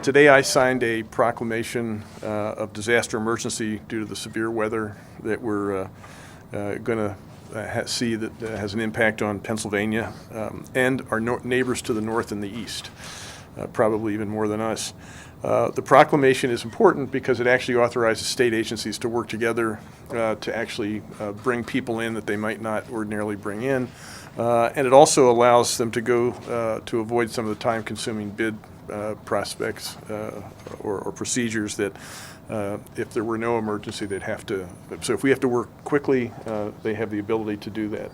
Today I signed a proclamation of disaster emergency due to the severe weather that we're going to see that has an impact on Pennsylvania and our neighbors to the north and the east, probably even more than us. The proclamation is important because it actually authorizes state agencies to work together to actually bring people in that they might not ordinarily bring in. And it also allows them to go to avoid some of the time-consuming bid prospects or procedures that if there were no emergency, they'd have to. So if we have to work quickly, they have the ability to do that.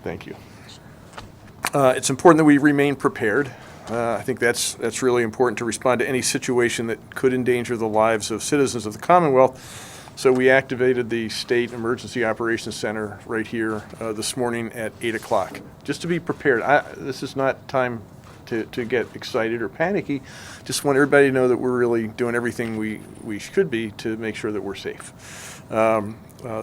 Thank you. It's important that we remain prepared. I think that's really important to respond to any situation that could endanger the lives of citizens of the Commonwealth. So we activated the State Emergency Operations Center right here this morning at 8 o'clock, just to be prepared. This is not time to get excited or panicky. Just want everybody to know that we're really doing everything we should be to make sure that we're safe.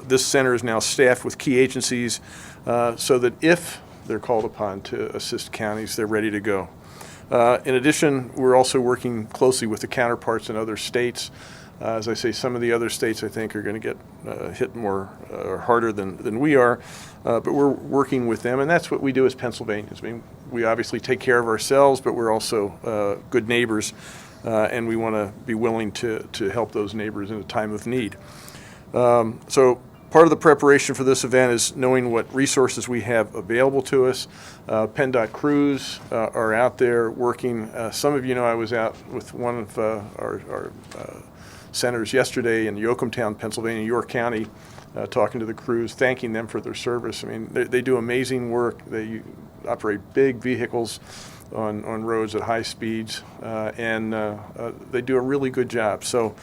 This center is now staffed with key agencies so that if they're called upon to assist counties, they're ready to go. In addition, we're also working closely with the counterparts in other states. As I say, some of the other states, I think, are going to get hit more or harder than we are, but we're working with them, and that's what we do as Pennsylvanians. I mean, we obviously take care of ourselves, but we're also good neighbors, and we want to be willing to help those neighbors in a time of need. So part of the preparation for this event is knowing what resources we have available to us. PennDOT crews are out there working. Some of you know I was out with one of our senators yesterday in Yoakumtown, Pennsylvania, York County, talking to the crews, thanking them for their service. I mean, they do amazing work. They operate big vehicles on roads at high speeds, and they do a really good job. So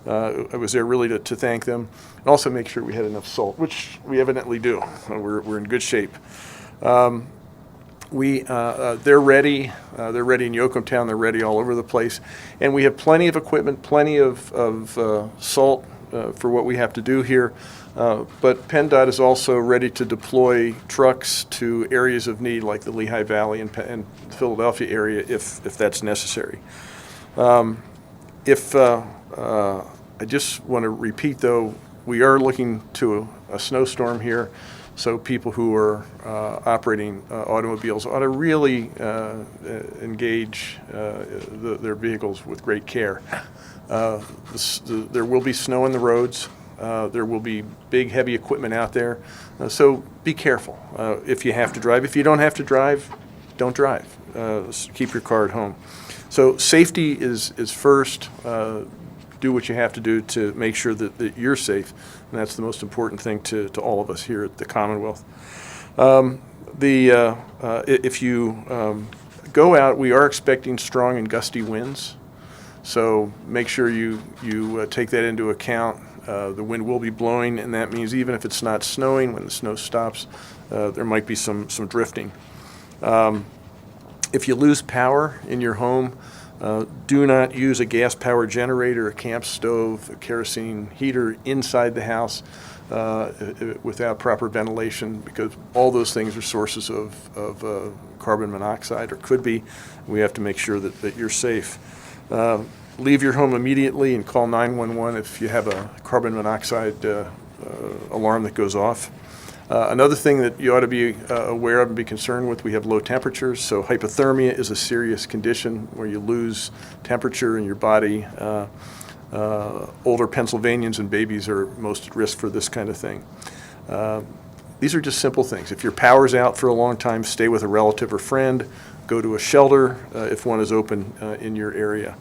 I was there really to thank them, and also make sure we had enough salt, which we evidently do. We're in good shape. They're ready. They're ready in Yoakumtown. They're ready all over the place, and we have plenty of equipment, plenty of salt for what we have to do here. But PennDOT is also ready to deploy trucks to areas of need, like the Lehigh Valley and the Philadelphia area, if that's necessary. I just want to repeat, though, we are looking to a snowstorm here. So people who are operating automobiles ought to really engage their vehicles with great care. There will be snow in the roads. There will be big, heavy equipment out there. So be careful if you have to drive. If you don't have to drive, don't drive. Keep your car at home. So safety is first. Do what you have to do to make sure that you're safe, and that's the most important thing to all of us here at the Commonwealth. If you go out, we are expecting strong and gusty winds, so make sure you take that into account. The wind will be blowing, and that means even if it's not snowing, when the snow stops, there might be some drifting. If you lose power in your home, do not use a gas-powered generator, a camp stove, a kerosene heater inside the house without proper ventilation, because all those things are sources of carbon monoxide, or could be. We have to make sure that you're safe. Leave your home immediately and call 911 if you have a carbon monoxide alarm that goes off. Another thing that you ought to be aware of and be concerned with, we have low temperatures. So hypothermia is a serious condition where you lose temperature in your body. Older Pennsylvanians and babies are most at risk for this kind of thing. These are just simple things. If your power's out for a long time, stay with a relative or friend. Go to a shelter if one is open in your area.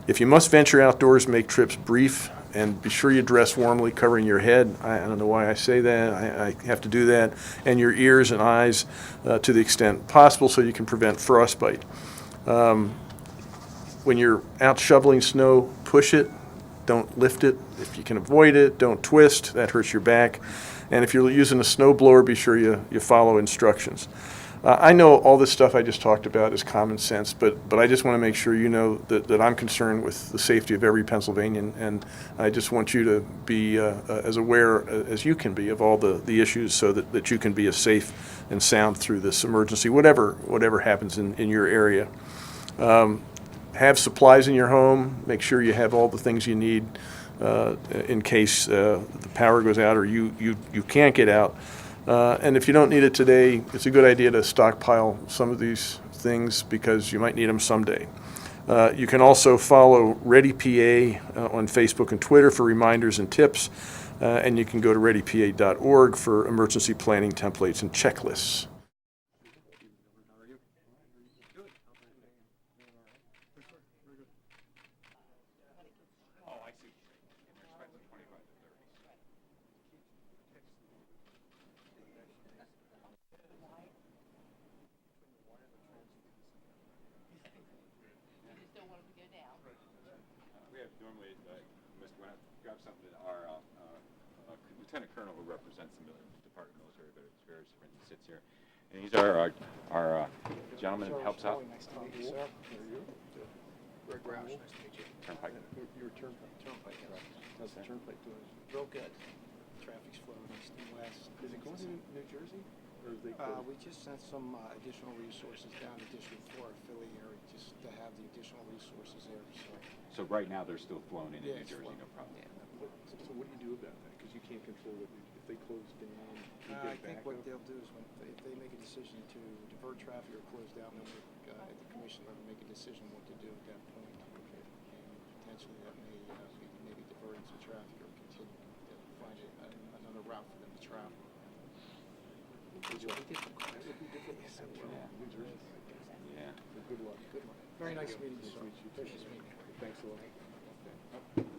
If you must venture outdoors, make trips brief. And be sure you dress warmly, covering your head. I don't know why I say that. I have to do that. And your ears and eyes to the extent possible so you can prevent frostbite. When you're out shoveling snow, push it. Don't lift it. If you can avoid it, don't twist. That hurts your back. And if you're using a snow blower, be sure you follow instructions. I know all this stuff I just talked about is common sense, but I just want to make sure you know that I'm concerned with the safety of every Pennsylvanian, and I just want you to be as aware as you can be of all the issues so that you can be as safe and sound through this emergency, whatever happens in your area. have supplies in your home. Make sure you have all the things you need in case the power goes out or you can't get out. And if you don't need it today, it's a good idea to stockpile some of these things because you might need them someday. You can also follow ReadyPA on Facebook and Twitter for reminders and tips. And you can go to readypa.org for emergency planning templates and checklists. We have normally, when I grab something, our lieutenant colonel who represents the Department of Military Affairs sits here, and he's our gentleman that helps out. Nice to meet you, sir. Greg Roush, nice to meet you. Turnpike. You're Turnpike, yes. How's the Turnpike doing? Real good. Traffic's flowing east and west. Is it going to New Jersey? Or is they We just sent some additional resources down to District 4 Philly area just to have the additional resources there. So right now they're still flowing in Yeah, New Jersey, flowing. no problem. Yeah. So what do you do about that? Because you can't control it. If they close down, you I get think back what up. they'll do is if they make a decision to divert traffic or close down, then the commission will make a decision what to do at that point. Okay. And potentially that may be maybe diverting some traffic or continue to find another route for them to travel. Which will be difficult. That would be difficult. Yeah. New Jersey. Yeah. Good luck. Good luck. Very nice meeting you, sir. Nice to meet you. Pleasure to meet you. Thanks a lot.